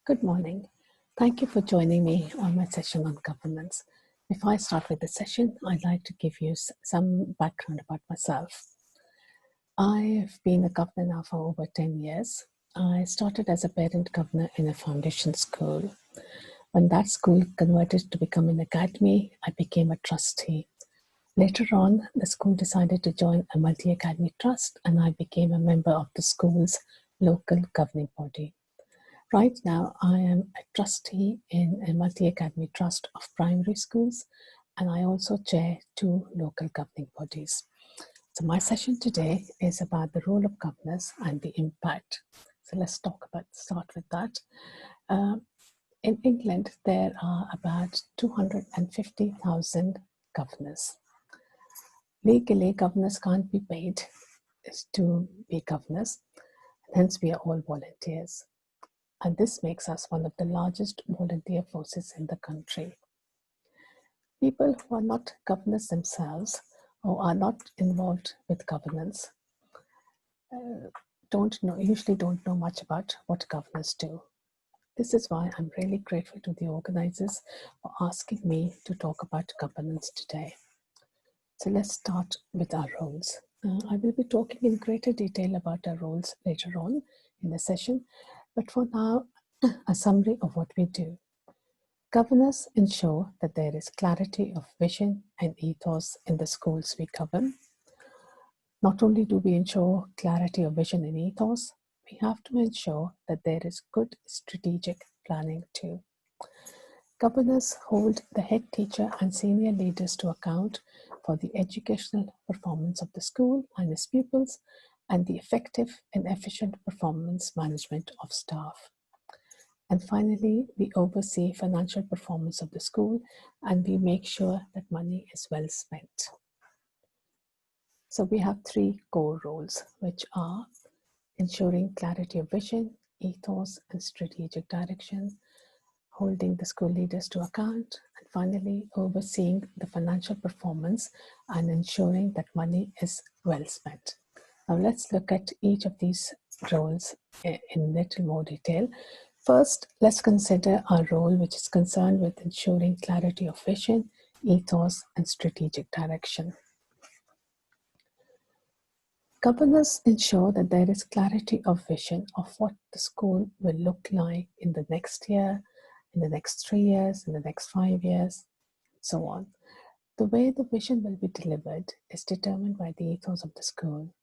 Good morning. Thank you for joining me on my session on governance. Before I start with the session, I'd like to give you some background about myself. I've been a governor now for over 10 years. I started as a parent governor in a foundation school. When that school converted to become an academy, I became a trustee. Later on, the school decided to join a multi-academy trust, and I became a member of the school's local governing body. Right now, I am a trustee in a multi-academy trust of primary schools, and I also chair 2 local governing bodies. So my session today is about the role of governors and the impact. So let's start with that. In England, there are about 250,000 governors. Legally, governors can't be paid to be governors, and hence we are all volunteers. And this makes us one of the largest volunteer forces in the country. People who are not governors themselves or are not involved with governance usually don't know much about what governors do. This is why I'm really grateful to the organizers for asking me to talk about governance today. So let's start with our roles. I will be talking in greater detail about our roles later on in the session, but for now, a summary of what we do. Governors ensure that there is clarity of vision and ethos in the schools we govern. Not only do we ensure clarity of vision and ethos, we have to ensure that there is good strategic planning too. Governors hold the head teacher and senior leaders to account for the educational performance of the school and its pupils and the effective and efficient performance management of staff. And finally, we oversee financial performance of the school and we make sure that money is well spent. So we have 3 core roles, which are ensuring clarity of vision, ethos, and strategic direction, holding the school leaders to account, and finally overseeing the financial performance and ensuring that money is well spent. Now let's look at each of these roles in little more detail. First, let's consider our role which is concerned with ensuring clarity of vision, ethos, and strategic direction. Governors ensure that there is clarity of vision of what the school will look like in the next year, in the next 3 years, in the next 5 years, so on. The way the vision will be delivered is determined by the ethos of the school.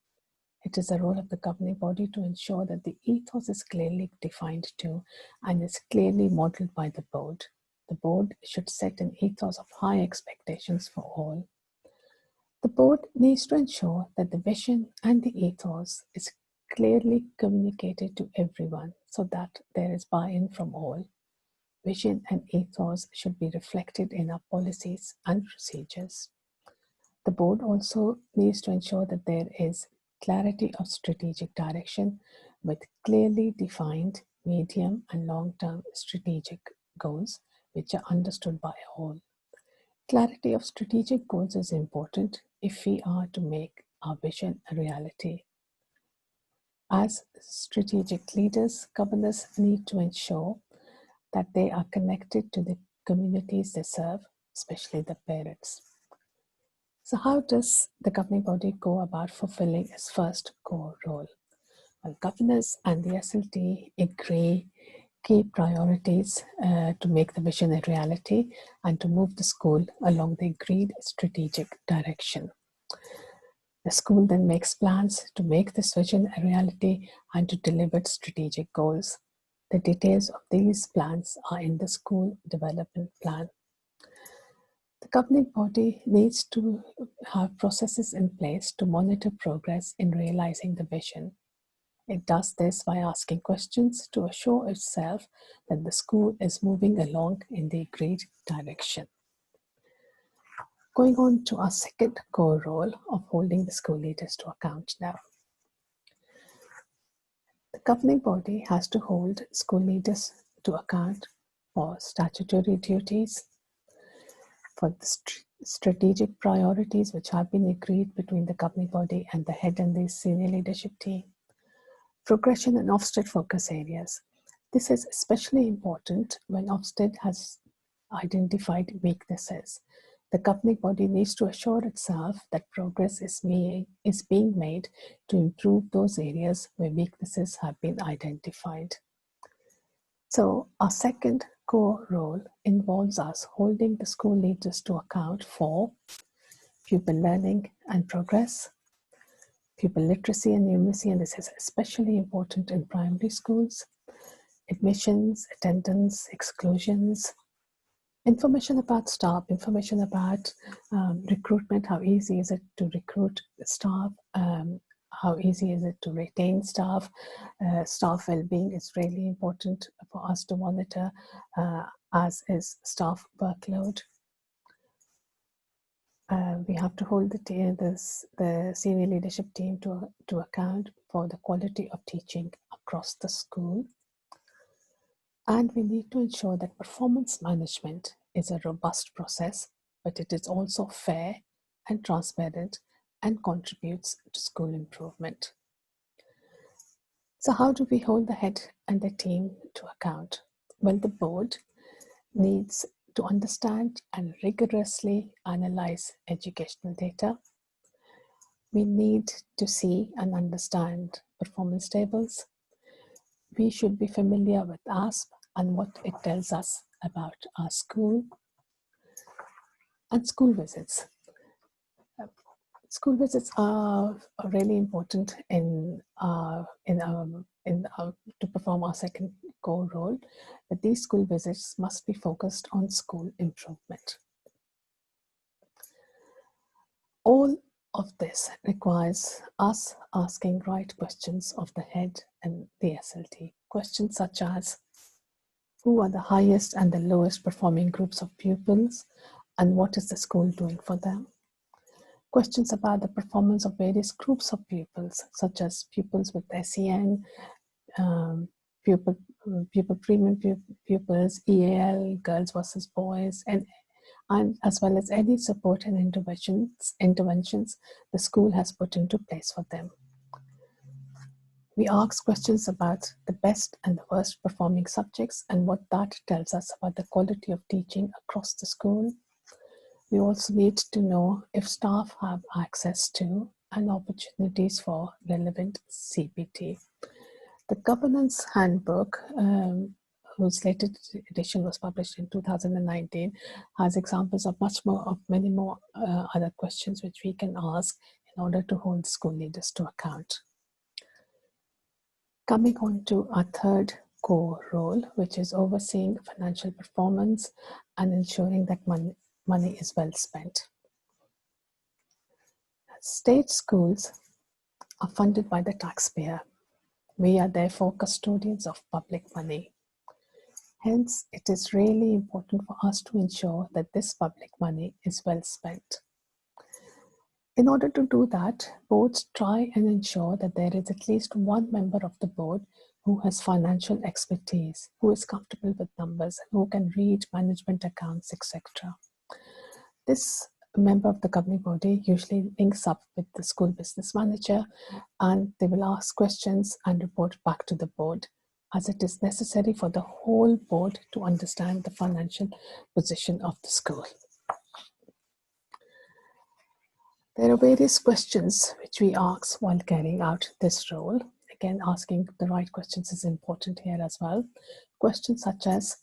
It is the role of the governing body to ensure that the ethos is clearly defined too and is clearly modeled by the board. The board should set an ethos of high expectations for all. The board needs to ensure that the vision and the ethos is clearly communicated to everyone so that there is buy-in from all. Vision and ethos should be reflected in our policies and procedures. The board also needs to ensure that there is clarity of strategic direction with clearly defined medium and long-term strategic goals which are understood by all. Clarity of strategic goals is important if we are to make our vision a reality. As strategic leaders, governors need to ensure that they are connected to the communities they serve, especially the parents. So how does the governing body go about fulfilling its first core role? Well, governors and the SLT agree key priorities to make the vision a reality and to move the school along the agreed strategic direction. The school then makes plans to make this vision a reality and to deliver strategic goals. The details of these plans are in the school development plan. The governing body needs to have processes in place to monitor progress in realizing the vision. It does this by asking questions to assure itself that the school is moving along in the agreed direction. Going on to our second core role of holding the school leaders to account now. The governing body has to hold school leaders to account for statutory duties, for the strategic priorities which have been agreed between the governing body and the head and the senior leadership team, progression and Ofsted focus areas. This is especially important when Ofsted has identified weaknesses. The governing body needs to assure itself that progress is being made to improve those areas where weaknesses have been identified. So our second core role involves us holding the school leaders to account for pupil learning and progress, pupil literacy and numeracy, and this is especially important in primary schools, admissions, attendance, exclusions, information about staff, information about recruitment, how easy is it to recruit staff, how easy is it to retain staff. Staff well-being is really important for us to monitor, as is staff workload. We have to hold the senior leadership team to account for the quality of teaching across the school. And we need to ensure that performance management is a robust process, but it is also fair and transparent and contributes to school improvement. So how do we hold the head and the team to account? Well, the board needs to understand and rigorously analyze educational data. We need to see and understand performance tables. We should be familiar with ASP and what it tells us about our school. And school visits. School visits are really important to perform our second core role, but these school visits must be focused on school improvement. All of this requires us asking right questions of the head and the SLT. Questions such as, who are the highest and the lowest performing groups of pupils, and what is the school doing for them? Questions about the performance of various groups of pupils, such as pupils with SEN, premium pupils, EAL, girls versus boys, and as well as any support and interventions the school has put into place for them. We ask questions about the best and the worst performing subjects and what that tells us about the quality of teaching across the school. We also need to know if staff have access to and opportunities for relevant CPT. The governance handbook, whose latest edition was published in 2019, has examples of many more other questions which we can ask in order to hold school leaders to account. Coming on to our third core role, which is overseeing financial performance and ensuring that money is well spent. State schools are funded by the taxpayer. We are therefore custodians of public money. Hence, it is really important for us to ensure that this public money is well spent. In order to do that, boards try and ensure that there is at least one member of the board who has financial expertise, who is comfortable with numbers, and who can read management accounts, etc. This member of the governing body usually links up with the school business manager, and they will ask questions and report back to the board, as it is necessary for the whole board to understand the financial position of the school. There are various questions which we ask while carrying out this role. Again, asking the right questions is important here as well. Questions such as,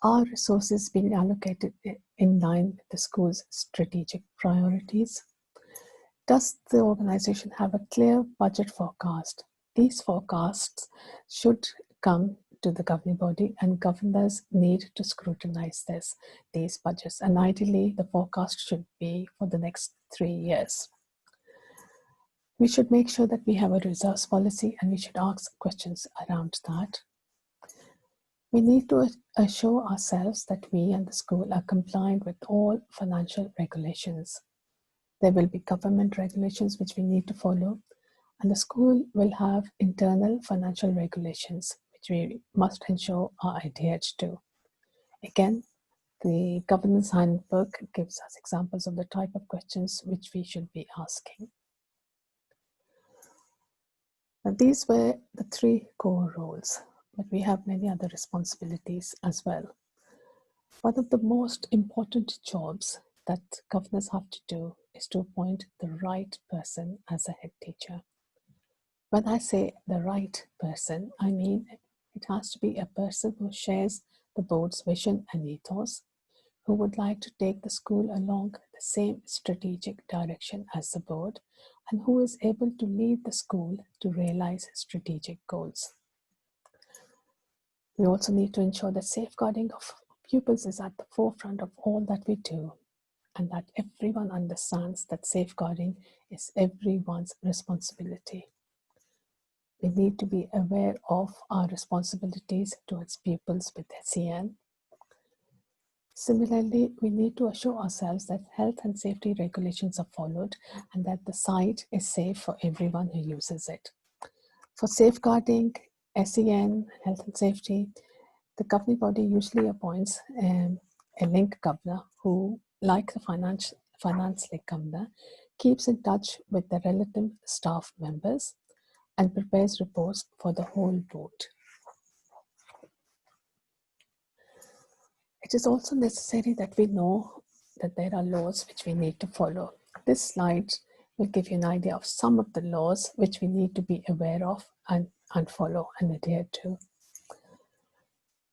are resources being allocated in line with the school's strategic priorities? Does the organization have a clear budget forecast? These forecasts should come to the governing body, and governors need to scrutinize these budgets. And ideally, the forecast should be for the next 3 years. We should make sure that we have a reserves policy, and we should ask questions around that. We need to assure ourselves that we and the school are compliant with all financial regulations. There will be government regulations which we need to follow, and the school will have internal financial regulations which we must ensure are adhered to. Again, the governance handbook gives us examples of the type of questions which we should be asking. Now, these were the 3 core roles. but we have many other responsibilities as well. One of the most important jobs that governors have to do is to appoint the right person as a head teacher. When I say the right person, I mean it has to be a person who shares the board's vision and ethos, who would like to take the school along the same strategic direction as the board, and who is able to lead the school to realize strategic goals. We also need to ensure that safeguarding of pupils is at the forefront of all that we do, and that everyone understands that safeguarding is everyone's responsibility. We need to be aware of our responsibilities towards pupils with SEN. Similarly, we need to assure ourselves that health and safety regulations are followed and that the site is safe for everyone who uses it. For safeguarding SEN, health and safety, the governing body usually appoints a link governor who, like the finance link governor, keeps in touch with the relative staff members and prepares reports for the whole board. It is also necessary that we know that there are laws which we need to follow. This slide will give you an idea of some of the laws which we need to be aware of and follow and adhere to.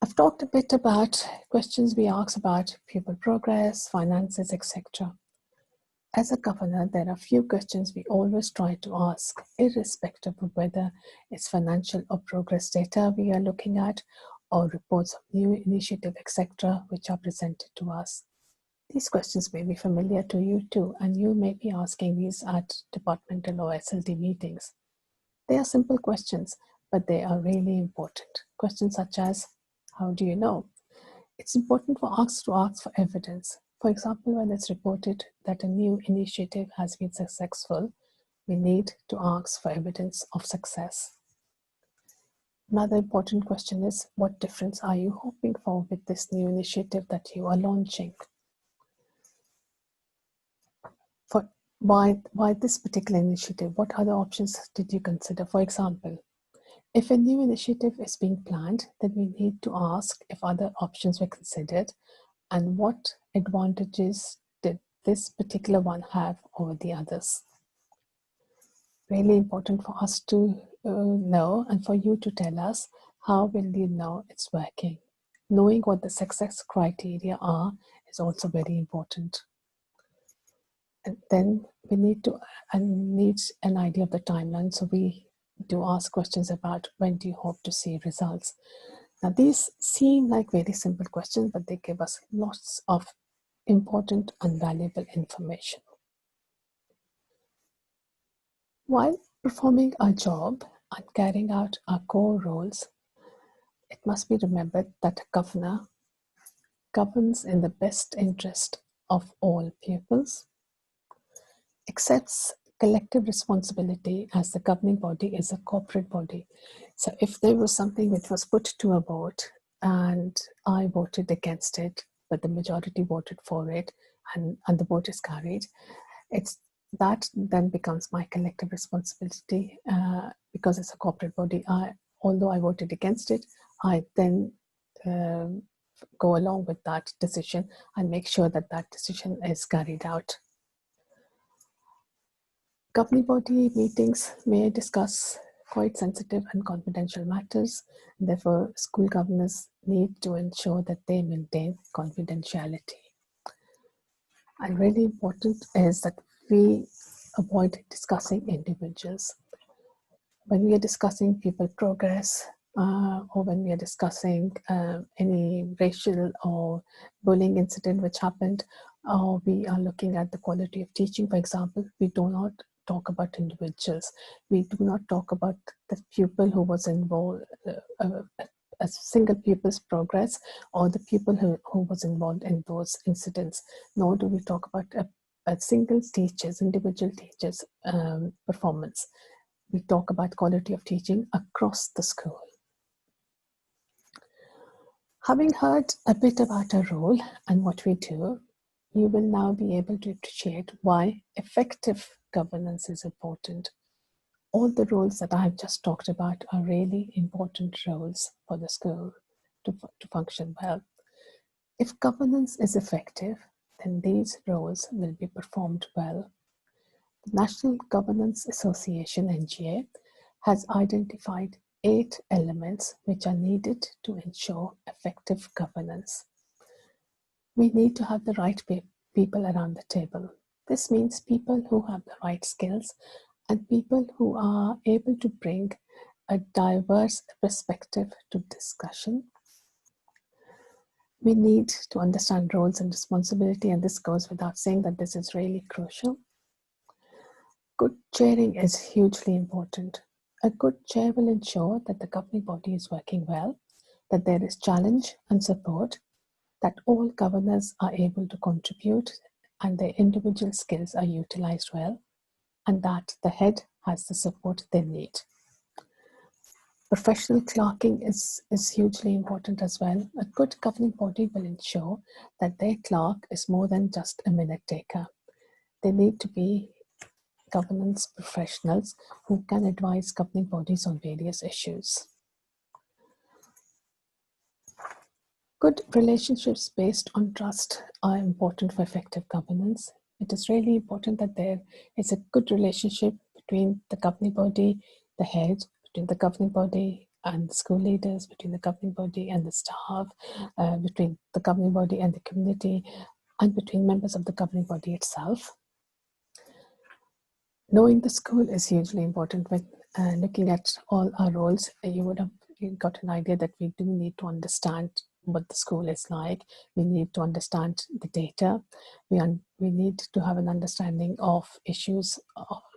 I've talked a bit about questions we ask about pupil progress, finances, etc. As a governor, there are few questions we always try to ask, irrespective of whether it's financial or progress data we are looking at, or reports of new initiative, etc., which are presented to us. These questions may be familiar to you too, and you may be asking these at departmental or SLD meetings. They are simple questions, but they are really important. Questions such as, how do you know? It's important for us to ask for evidence. For example, when it's reported that a new initiative has been successful, we need to ask for evidence of success. Another important question is, what difference are you hoping for with this new initiative that you are launching? For why this particular initiative? What other options did you consider? For example, if a new initiative is being planned, then we need to ask if other options were considered and what advantages did this particular one have over the others. Really important for us to know and for you to tell us, how will you know it's working? Knowing what the success criteria are is also very important. And then we need an idea of the timeline. So we do ask questions about, when do you hope to see results? Now, these seem like very simple questions, but they give us lots of important and valuable information. While performing our job and carrying out our core roles, it must be remembered that a governor governs in the best interest of all pupils, accepts collective responsibility as the governing body is a corporate body. So if there was something which was put to a vote and I voted against it, but the majority voted for it and the vote is carried, that then becomes my collective responsibility because it's a corporate body. Although I voted against it, I then go along with that decision and make sure that that decision is carried out. Governing body meetings may discuss quite sensitive and confidential matters. Therefore, school governors need to ensure that they maintain confidentiality. And really important is that we avoid discussing individuals. When we are discussing pupil progress, or when we are discussing any racial or bullying incident which happened, or we are looking at the quality of teaching, for example, we do not talk about individuals. We do not talk about the pupil who was involved, a single pupil's progress, or the pupil who was involved in those incidents, nor do we talk about a single teacher's, individual teacher's performance. We talk about quality of teaching across the school. Having heard a bit about our role and what we do, you will now be able to appreciate why effective governance is important. All the roles that I have just talked about are really important roles for the school to function well. If governance is effective, then these roles will be performed well. The National Governance Association, NGA, has identified 8 elements which are needed to ensure effective governance. We need to have the right people around the table. This means people who have the right skills and people who are able to bring a diverse perspective to discussion. We need to understand roles and responsibility, and this goes without saying that this is really crucial. Good chairing is hugely important. A good chair will ensure that the governing body is working well, that there is challenge and support, that all governors are able to contribute and their individual skills are utilized well, and that the head has the support they need. Professional clerking is hugely important as well. A good governing body will ensure that their clerk is more than just a minute taker. They need to be governance professionals who can advise governing bodies on various issues. Good relationships based on trust are important for effective governance. It is really important that there is a good relationship between the governing body, the head, between the governing body and the school leaders, between the governing body and the staff, between the governing body and the community, and between members of the governing body itself. Knowing the school is hugely important. When looking at all our roles, you would have got an idea that we do need to understand what the school is like. We need to understand the data. We need to have an understanding of issues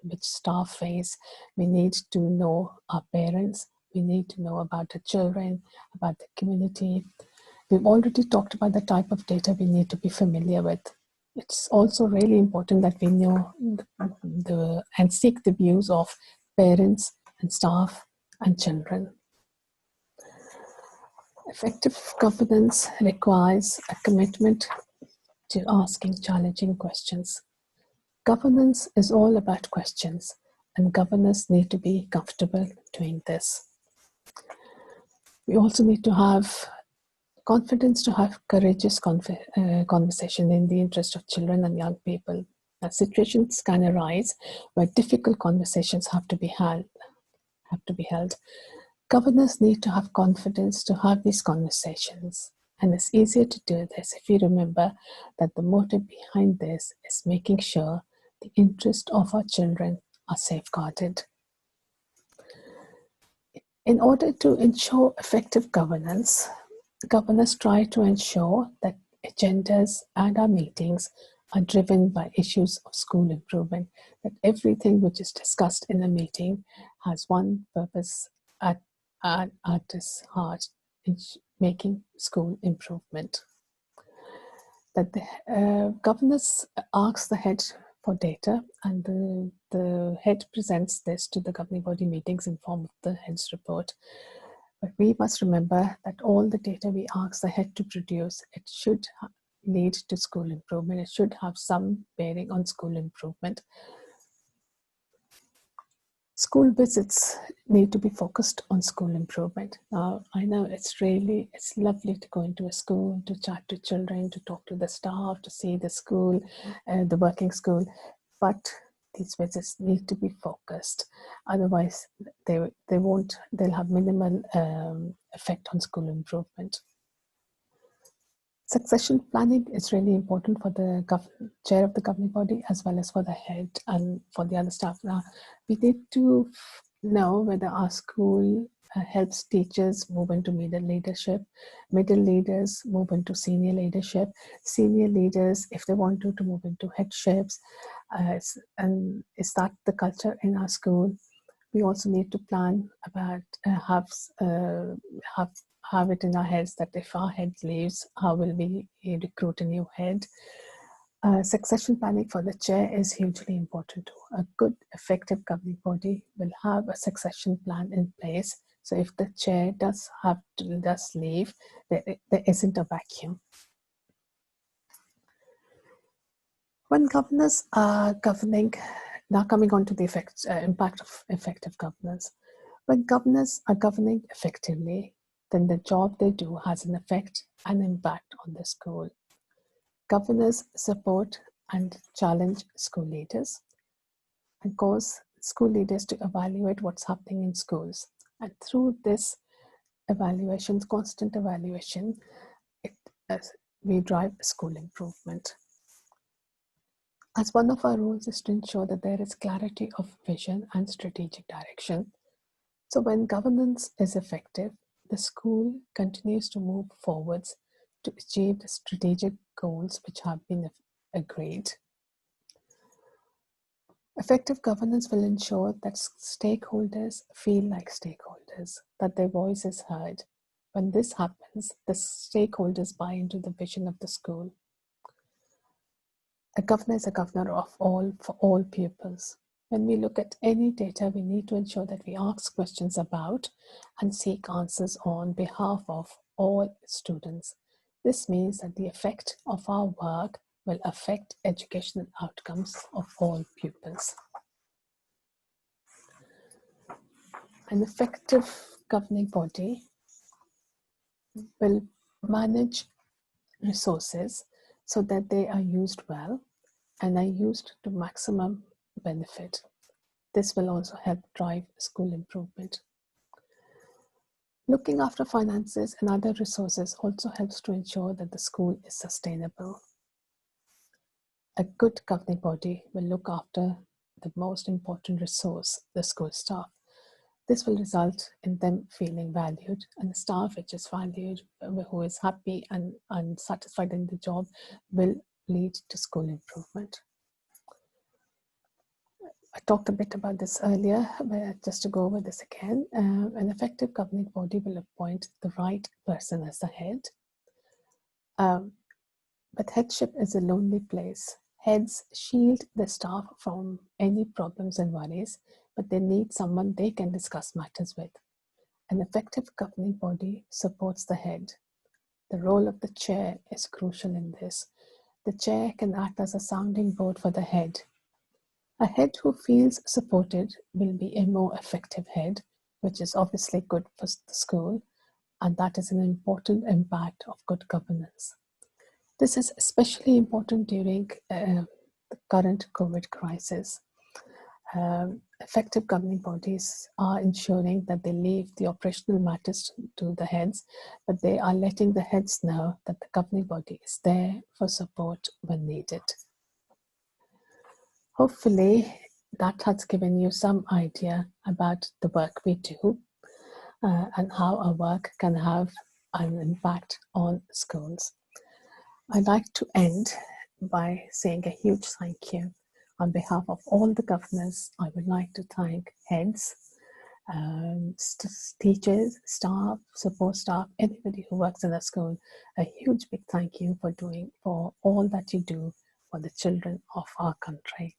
which staff face. We need to know our parents. We need to know about the children, about the community. We've already talked about the type of data we need to be familiar with. It's also really important that we know and seek the views of parents and staff and children. Effective governance requires a commitment to asking challenging questions. Governance is all about questions, and governors need to be comfortable doing this. We also need to have confidence to have courageous conversation in the interest of children and young people. Situations can arise where difficult conversations have to be held. Governors need to have confidence to have these conversations. And it's easier to do this if you remember that the motive behind this is making sure the interest of our children are safeguarded. In order to ensure effective governance, governors try to ensure that agendas and our meetings are driven by issues of school improvement, that everything which is discussed in a meeting has one purpose at its heart, in making school improvement. That the governors ask the head for data, and the head presents this to the governing body meetings in form of the head's report. But we must remember that all the data we ask the head to produce, it should lead to school improvement. It should have some bearing on school improvement. School visits need to be focused on school improvement. Now, I know it's lovely to go into a school, to chat to children, to talk to the staff, to see the school, the working school, but these visits need to be focused. Otherwise, they'll have minimal effect on school improvement. Succession planning is really important for the chair of the governing body as well as for the head and for the other staff. Now, we need to know whether our school helps teachers move into middle leadership, middle leaders move into senior leadership, senior leaders, if they want to move into headships. And is that the culture in our school? We also need to plan about have it in our heads that if our head leaves, how will we recruit a new head? Succession planning for the chair is hugely important too. A good, effective governing body will have a succession plan in place. So if the chair does leave, there isn't a vacuum. When governors are governing, Now coming on to the impact of effective governance. When governors are governing effectively, then the job they do has an effect and impact on the school. Governors support and challenge school leaders and cause school leaders to evaluate what's happening in schools. And through this evaluation, constant evaluation, it, we drive school improvement. As one of our roles is to ensure that there is clarity of vision and strategic direction. So when governance is effective, the school continues to move forwards to achieve the strategic goals which have been agreed. Effective governance will ensure that stakeholders feel like stakeholders, that their voice is heard. When this happens, the stakeholders buy into the vision of the school. A governor is a governor of all, for all pupils. When we look at any data, we need to ensure that we ask questions about and seek answers on behalf of all students. This means that the effect of our work will affect educational outcomes of all pupils. An effective governing body will manage resources so that they are used well and are used to maximum benefit. This will also help drive school improvement. Looking after finances and other resources also helps to ensure that the school is sustainable. A good governing body will look after the most important resource, the school staff. This will result in them feeling valued, and the staff which is valued, who is happy and satisfied in the job, will lead to school improvement. I talked a bit about this earlier, but just to go over this again, an effective governing body will appoint the right person as the head. But headship is a lonely place. Heads shield the staff from any problems and worries, but they need someone they can discuss matters with. An effective governing body supports the head. The role of the chair is crucial in this. The chair can act as a sounding board for the head. A head who feels supported will be a more effective head, which is obviously good for the school, and that is an important impact of good governance. This is especially important during the current COVID crisis. Effective governing bodies are ensuring that they leave the operational matters to the heads, but they are letting the heads know that the governing body is there for support when needed. Hopefully, that has given you some idea about the work we do and how our work can have an impact on schools. I'd like to end by saying a huge thank you. On behalf of all the governors, I would like to thank heads, teachers, staff, support staff, anybody who works in a school. A huge big thank you for all that you do for the children of our country.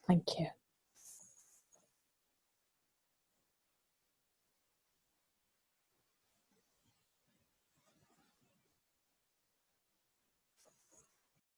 Thank you.